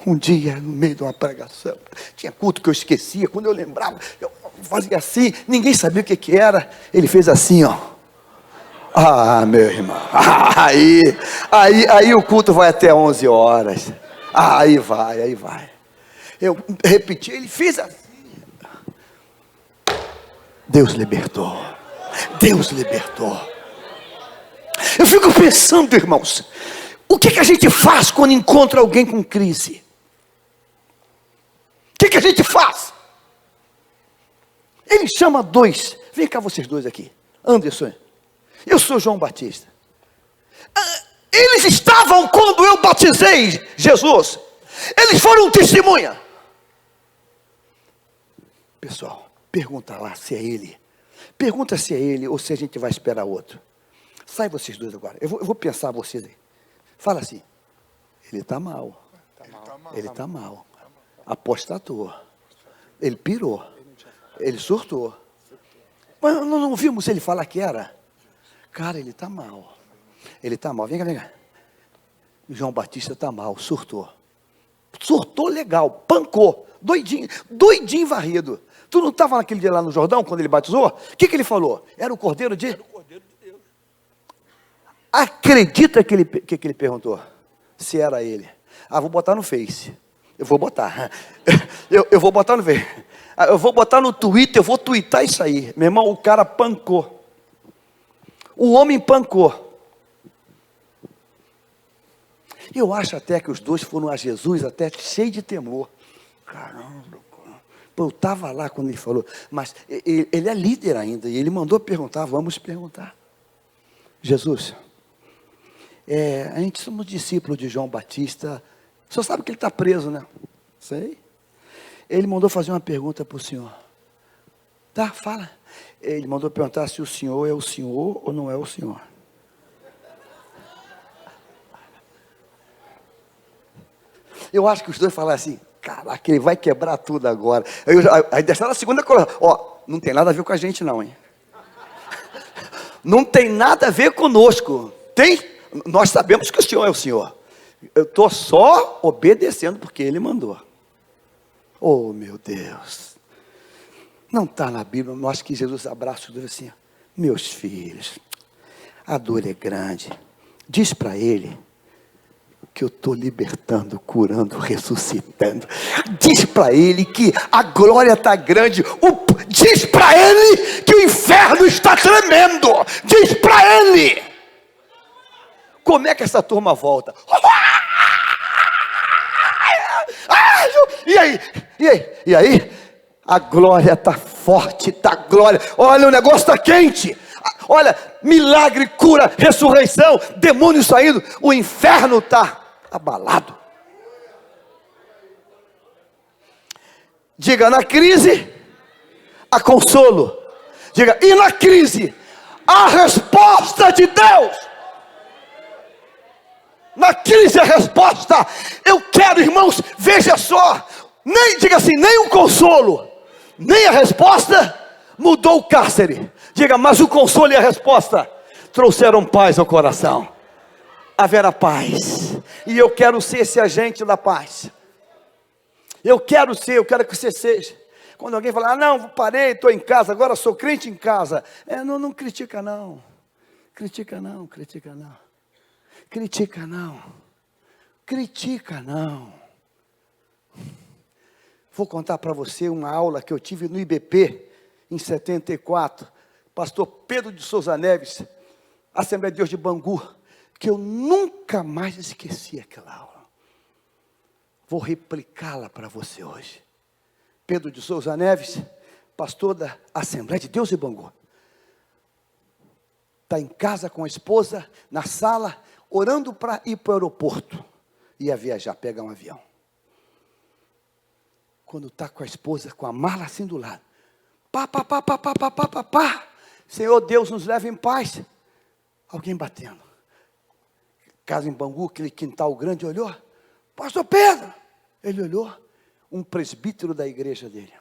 Um dia, no meio de uma pregação, tinha culto que eu esquecia, quando eu lembrava, eu fazia assim, ninguém sabia o que era. Ele fez assim, ó. Ah, meu irmão, aí o culto vai até 11 horas. Aí vai. Eu repeti, ele fez assim. Deus libertou. Eu fico pensando, irmãos, o que a gente faz quando encontra alguém com crise? O que a gente faz? Ele chama 2, vem cá vocês 2 aqui, Anderson, eu sou João Batista. Eles estavam quando eu batizei Jesus. Eles foram testemunha. Pessoal, Pergunta lá se é ele. Pergunta se é ele ou se a gente vai esperar outro. Sai vocês dois agora. Eu vou pensar vocês aí. Fala assim. Ele está mal. Ele está mal. Apostatou. Ele pirou. Ele surtou. Mas não vimos ele falar que era? Cara, ele está mal. Ele está mal. Vem cá, vem cá. João Batista está mal, surtou. Surtou legal, pancou. Doidinho varrido. Tu não estava naquele dia lá no Jordão, quando ele batizou? O que ele falou? Era o Cordeiro de... Era o Cordeiro de Deus. Acredita que ele perguntou? Se era ele. Vou botar no Face. Eu vou botar. Eu vou botar no Face. Eu vou botar no Twitter, eu vou twittar isso aí. Meu irmão, o cara pancou. O homem pancou. Eu acho até que os dois foram a Jesus até cheio de temor. Caramba, eu estava lá quando ele falou, mas ele é líder ainda, e ele mandou perguntar, vamos perguntar. Jesus, a gente somos discípulos de João Batista, o senhor sabe que ele está preso, né? Sei. Ele mandou fazer uma pergunta para o senhor. Tá, fala. Ele mandou perguntar se o senhor é o senhor ou não é o senhor. Eu acho que os dois falaram assim, caraca, ele vai quebrar tudo agora. Aí deixaram a segunda coisa, não tem nada a ver com a gente não, hein? Não tem nada a ver conosco. Tem? Nós sabemos que o Senhor é o Senhor. Eu estou só obedecendo porque Ele mandou. Oh, meu Deus. Não está na Bíblia, eu acho que Jesus abraça os dois assim, meus filhos, a dor é grande. Diz para ele que eu estou libertando, curando, ressuscitando. Diz para ele que a glória está grande. Diz para ele que o inferno está tremendo. Diz para ele. Como é que essa turma volta? E aí? A glória está forte, está glória. Olha, o negócio está quente. Olha, milagre, cura, ressurreição, demônio saindo. O inferno está abalado. Diga, na crise, há consolo. Diga, e na crise, a resposta de Deus. Na crise a resposta. Eu quero, irmãos, veja só. Diga assim, nem o consolo, nem a resposta mudou o cárcere. Diga, mas o consolo e a resposta trouxeram paz ao coração. Haverá paz. E eu quero ser esse agente da paz. Eu quero que você seja. Quando alguém fala, não, parei, estou em casa, agora sou crente em casa. Não critica não. Critica não. Vou contar para você uma aula que eu tive no IBP, em 74. Pastor Pedro de Souza Neves, Assembleia de Deus de Bangu, que eu nunca mais esqueci aquela aula. Vou replicá-la para você hoje. Pedro de Souza Neves, pastor da Assembleia de Deus de Bangu. Está em casa com a esposa, na sala, orando para ir para o aeroporto. Ia viajar, pegar um avião. Quando está com a esposa, com a mala assim do lado. Pá. Senhor Deus, nos leva em paz. Alguém batendo. Casa em Bangu, aquele quintal grande, olhou. Pastor Pedro. Ele olhou. Um presbítero da igreja dele.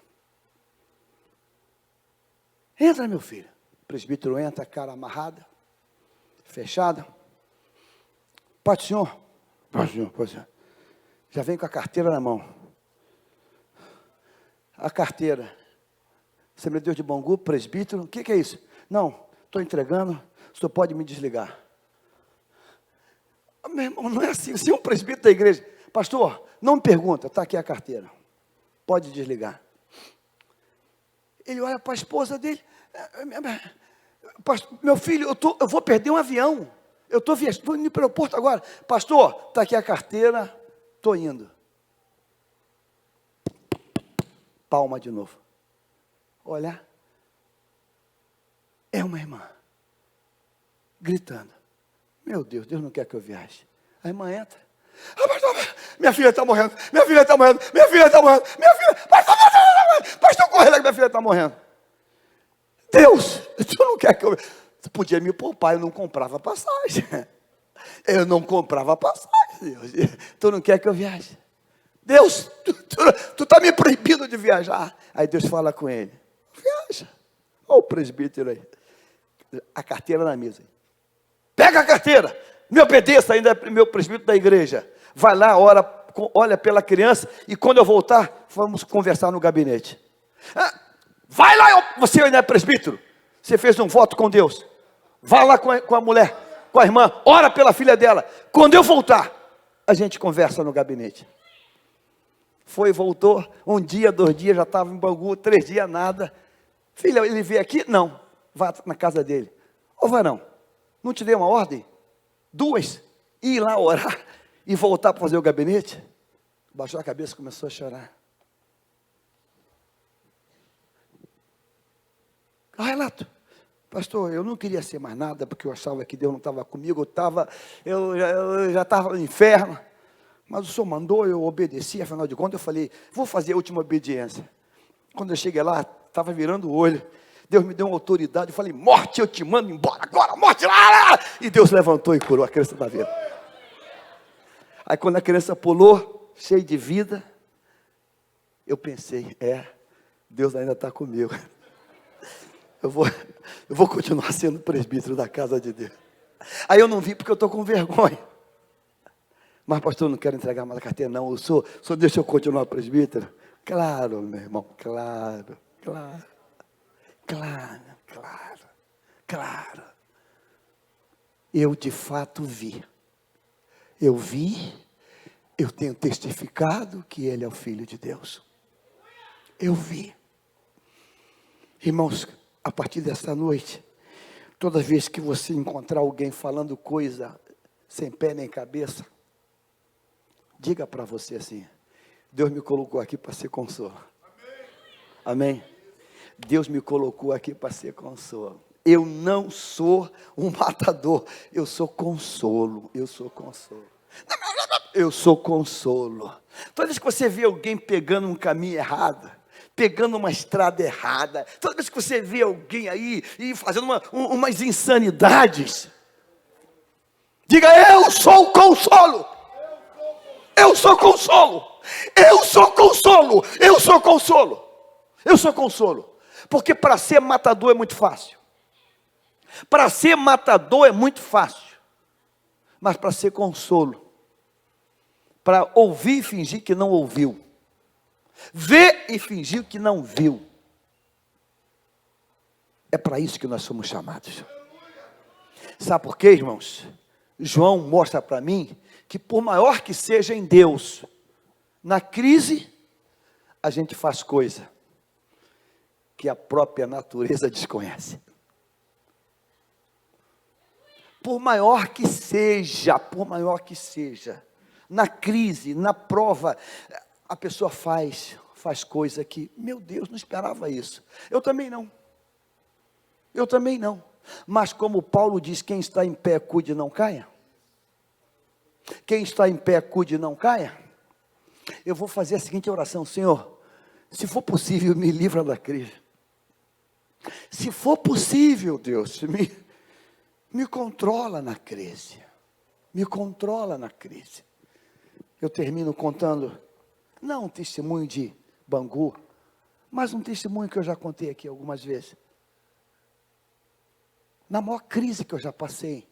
Entra, meu filho. O presbítero entra, cara amarrada, fechada. Pai do senhor. Pai do senhor. Já vem com a carteira na mão. A carteira. Assembleia de Deus de Bangu, presbítero. O que é isso? Não, estou entregando. O senhor pode me desligar. Meu irmão, não é assim. Você é um presbítero da igreja. Pastor, não me pergunta. Está aqui a carteira. Pode desligar. Ele olha para a esposa dele. Meu filho, eu vou perder um avião. Eu estou indo para o aeroporto agora. Pastor, está aqui a carteira. Estou indo. Palma de novo. Olha. É uma irmã. Gritando. Meu Deus, Deus não quer que eu viaje. A irmã entra. Pastor, minha filha está morrendo. Minha filha está morrendo. Minha filha está morrendo. Minha filha. Pastor, Pastor, corre lá que minha filha está morrendo. Deus, tu não quer que eu... Tu podia me poupar, eu não comprava passagem. Eu não comprava passagem, Deus. Tu não quer que eu viaje? Deus, tu está me proibindo de viajar. Aí Deus fala com ele, viaja. Olha o presbítero aí. A carteira na mesa. Pega a carteira. Me obedeça, ainda é meu presbítero da igreja. Vai lá, olha pela criança. E quando eu voltar, vamos conversar no gabinete. Vai lá, você ainda é presbítero. Você fez um voto com Deus. Vai lá com a mulher, com a irmã. Ora pela filha dela. Quando eu voltar, a gente conversa no gabinete. Foi, voltou. 1 dia, 2 dias, já estava em Bangu. 3 dias, nada. Filha, ele veio aqui? Não. Vai na casa dele. Ô varão, não te dei uma ordem? 2, ir lá orar e voltar para fazer o gabinete? Baixou a cabeça e começou a chorar. Renato, pastor, eu não queria ser mais nada, porque eu achava que Deus não estava comigo, eu já estava no inferno, mas o Senhor mandou, eu obedeci, afinal de contas eu falei, vou fazer a última obediência. Quando eu cheguei lá, estava virando o olho, Deus me deu uma autoridade, eu falei, morte, eu te mando embora agora, morte, lá! E Deus levantou e curou a criança da vida. Aí quando a criança pulou, cheia de vida, eu pensei, Deus ainda está comigo. Eu vou continuar sendo presbítero da casa de Deus. Aí eu não vi porque eu estou com vergonha. Mas pastor, eu não quero entregar mais a carteira não, só deixa eu continuar presbítero. Claro, meu irmão, claro. Eu de fato vi. Eu tenho testificado que ele é o Filho de Deus. Eu vi. Irmãos, a partir desta noite, toda vez que você encontrar alguém falando coisa sem pé nem cabeça, diga para você assim, Deus me colocou aqui para ser consolo. Amém? Deus me colocou aqui para ser consolo. Eu não sou um matador, eu sou consolo. Eu sou consolo. Toda vez que você vê alguém pegando um caminho errado, pegando uma estrada errada, toda vez que você vê alguém aí e fazendo umas insanidades, diga, eu sou consolo. Eu sou consolo. Eu sou consolo. Eu sou consolo. Eu sou consolo. Porque para ser matador é muito fácil. Para ser matador é muito fácil. Mas para ser consolo, para ouvir e fingir que não ouviu, ver e fingir que não viu, é para isso que nós somos chamados. Sabe por quê, irmãos? João mostra para mim que por maior que seja em Deus, na crise, a gente faz coisa que a própria natureza desconhece. Por maior que seja, na crise, na prova, a pessoa faz coisa que, meu Deus, não esperava isso. Eu também não. Mas como Paulo diz, quem está em pé, cuide e não caia. Quem está em pé, cuide e não caia. Eu vou fazer a seguinte oração, Senhor, se for possível, me livra da crise. Se for possível, Deus, me controla na crise. Me controla na crise. Eu termino contando, não um testemunho de Bangu, mas um testemunho que eu já contei aqui algumas vezes. Na maior crise que eu já passei,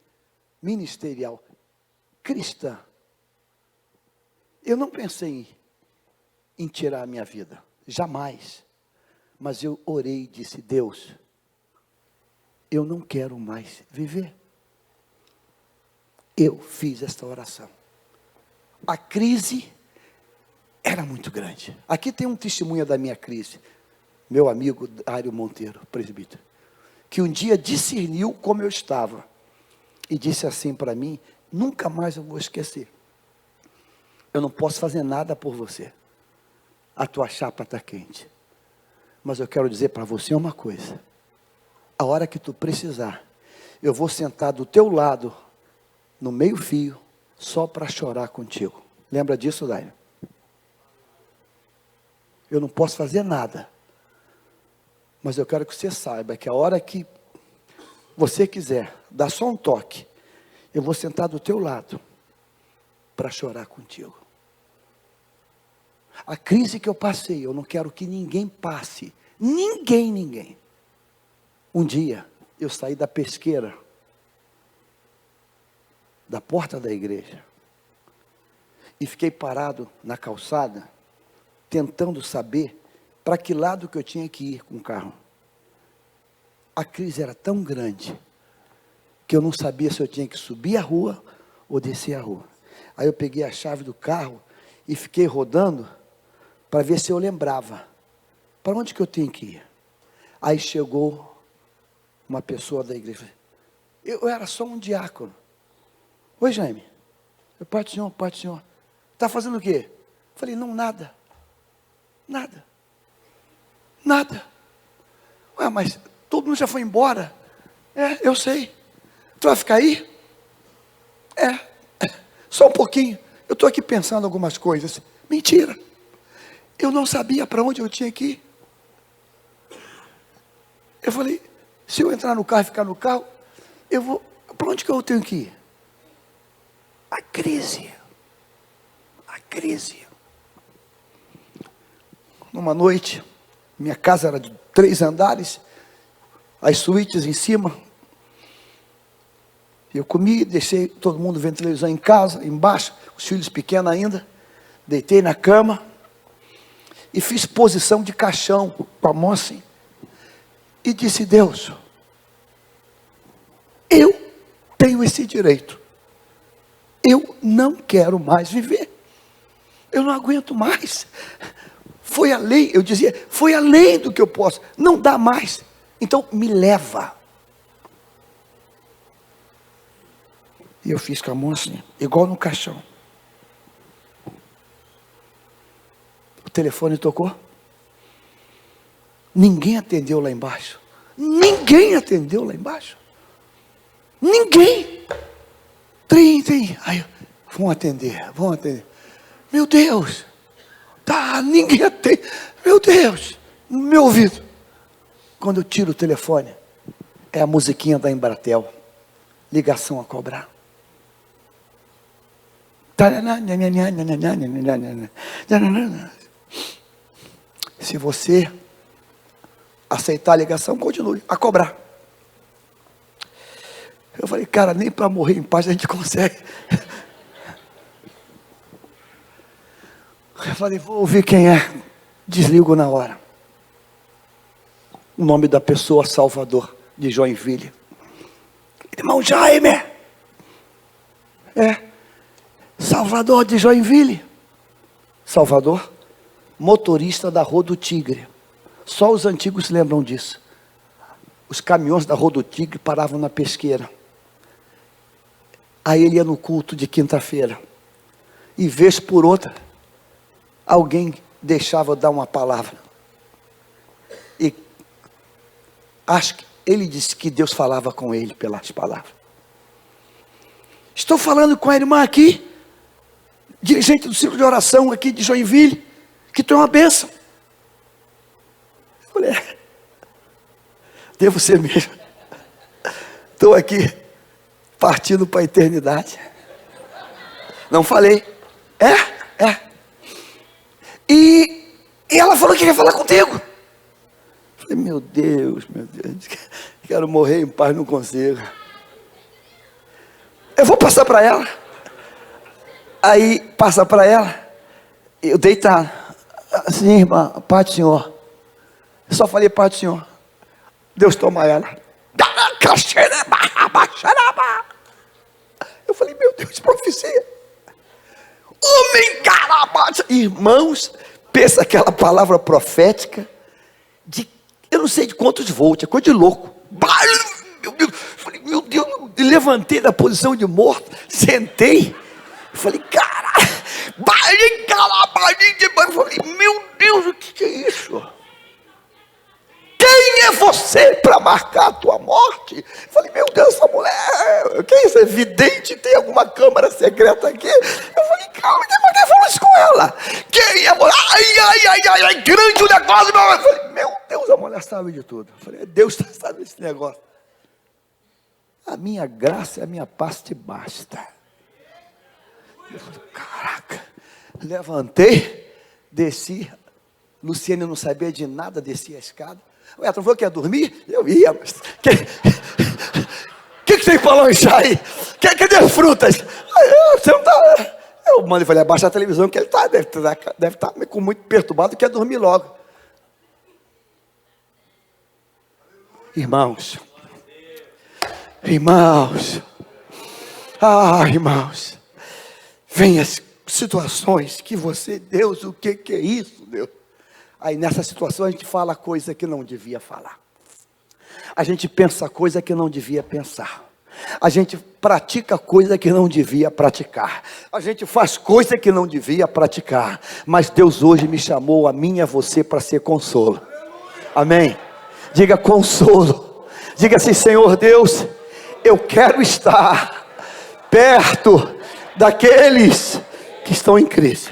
ministerial, cristã, eu não pensei em tirar a minha vida, jamais. Mas eu orei e disse, Deus, eu não quero mais viver. Eu fiz esta oração. A crise era muito grande. Aqui tem um testemunho da minha crise. Meu amigo Dário Monteiro, presbítero, que um dia discerniu como eu estava. E disse assim para mim, nunca mais eu vou esquecer. Eu não posso fazer nada por você. A tua chapa está quente. Mas eu quero dizer para você uma coisa. A hora que tu precisar, eu vou sentar do teu lado, no meio fio, só para chorar contigo. Lembra disso, Daio? Eu não posso fazer nada, Mas eu quero que você saiba que a hora que você quiser, dá só um toque, eu vou sentar do teu lado para chorar contigo. A crise que eu passei, eu não quero que ninguém passe. Ninguém. Um dia, eu saí da pesqueira, da porta da igreja, e fiquei parado na calçada, tentando saber para que lado que eu tinha que ir com o carro. A crise era tão grande, que eu não sabia se eu tinha que subir a rua, ou descer a rua. Aí eu peguei a chave do carro, e fiquei rodando, para ver se eu lembrava, para onde que eu tenho que ir. Aí chegou uma pessoa da igreja, eu era só um diácono. Oi, Jaime. Pai do Senhor. Está fazendo o quê? Eu falei, não, nada. Ué, mas todo mundo já foi embora. Eu sei. Tu vai ficar aí? Só um pouquinho. Eu estou aqui pensando algumas coisas. Mentira. Eu não sabia para onde eu tinha que ir. Eu falei, se eu entrar no carro e ficar no carro, eu vou, para onde que eu tenho que ir? A crise. Numa noite, minha casa era de 3 andares, as suítes em cima. Eu comi, deixei todo mundo vendo televisão em casa, embaixo, os filhos pequenos ainda. Deitei na cama e fiz posição de caixão com a mão assim. E disse, Deus, eu tenho esse direito. Eu não quero mais viver. Eu não aguento mais. Foi além, eu dizia, foi além do que eu posso. Não dá mais. Então me leva. E eu fiz com a mão assim, igual no caixão. O telefone tocou. Ninguém atendeu lá embaixo. Ninguém. Tem. Aí, vão atender. Meu Deus. Ninguém atende. Meu Deus. No meu ouvido. Quando eu tiro o telefone, é a musiquinha da Embratel. Ligação a cobrar. Se você aceitar a ligação, continue a cobrar. Eu falei, cara, nem para morrer em paz a gente consegue. Eu falei, vou ouvir quem é. Desligo na hora. O nome da pessoa, Salvador, de Joinville. Irmão Jaime. Salvador de Joinville. Salvador, motorista da Rodo Tigre. Só os antigos se lembram disso. Os caminhões da Rodo Tigre paravam na pesqueira. Aí ele ia no culto de quinta-feira. E vez por outra, alguém deixava dar uma palavra. E acho que ele disse que Deus falava com ele pelas palavras. Estou falando com a irmã aqui, dirigente do círculo de oração aqui de Joinville, que tu é uma bênção. Eu falei, devo ser mesmo. Estou aqui, partindo para a eternidade. Não falei. E ela falou que quer falar contigo. Eu falei, meu Deus, quero morrer em paz, não consigo. Eu vou passar para ela. Aí, passa para ela. Eu deitado. Assim, irmã, Pai do Senhor. Eu só falei, Pai do Senhor. Deus toma ela. Eu falei, meu Deus, profecia. Homem carabate. Irmãos, pensa aquela palavra profética de, eu não sei de quantos volts, é coisa de louco. Meu Deus, falei, meu Deus, levantei da posição de morto, sentei, falei, cara, falei, meu Deus, o que é isso? Quem é você para marcar a tua morte? Falei, meu Deus, essa mulher, que é isso? É vidente? Tem alguma câmara secreta aqui? Eu falei, calma, quem falou isso com ela? Quem é a mulher? Ai, grande o negócio. Eu falei, meu Deus, a mulher sabe de tudo. Eu falei, Deus sabe desse negócio. A minha graça e a minha paz te basta. Eu falei, caraca. Levantei, desci. Luciane não sabia de nada, desci a escada. Ué, tu falou que ia dormir? Eu ia, mas... que você falou em chá aí? Cadê as frutas? Você não tá... Eu mandei, falei, abaixa a televisão, que ele deve estar muito perturbado, quer dormir logo. Irmãos, irmãos, irmãos, vem as situações que você, Deus, o que é isso, Deus? Aí nessa situação a gente fala coisa que não devia falar. A gente pensa coisa que não devia pensar. A gente pratica coisa que não devia praticar. A gente faz coisa que não devia praticar. Mas Deus hoje me chamou, a mim e a você, para ser consolo. Amém? Diga consolo. Diga assim, Senhor Deus, eu quero estar perto daqueles que estão em crise.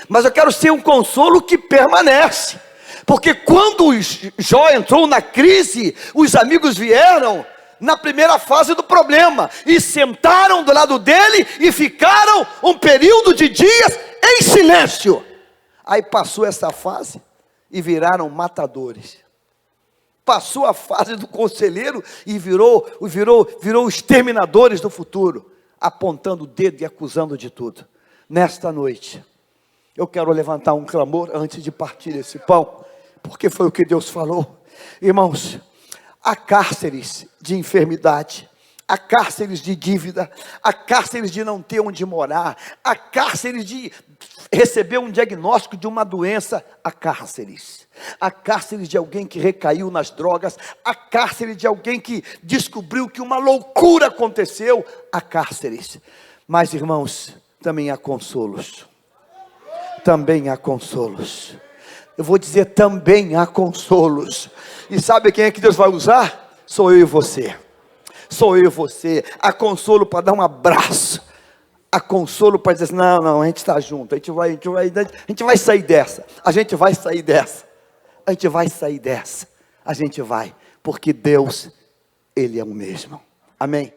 Mas eu quero ser um consolo que permanece. Porque quando Jó entrou na crise, os amigos vieram na primeira fase do problema, e sentaram do lado dele, e ficaram um período de dias em silêncio. Aí passou essa fase, e viraram matadores. Passou a fase do conselheiro, e virou exterminadores do futuro, apontando o dedo e acusando de tudo. Nesta noite, eu quero levantar um clamor, antes de partir esse pão, porque foi o que Deus falou. Irmãos, há cárceres de enfermidade, há cárceres de dívida, há cárceres de não ter onde morar, há cárceres de receber um diagnóstico de uma doença, há cárceres de alguém que recaiu nas drogas, há cárceres de alguém que descobriu que uma loucura aconteceu, há cárceres. Mas irmãos, também há consolos, também há consolos. Eu vou dizer, também há consolos. E sabe quem é que Deus vai usar? Sou eu e você. Sou eu e você. Há consolo para dar um abraço. Há consolo para dizer assim, não, a gente está junto. A gente vai sair dessa. A gente vai sair dessa. A gente vai sair dessa. A gente vai. Porque Deus, Ele é o mesmo. Amém.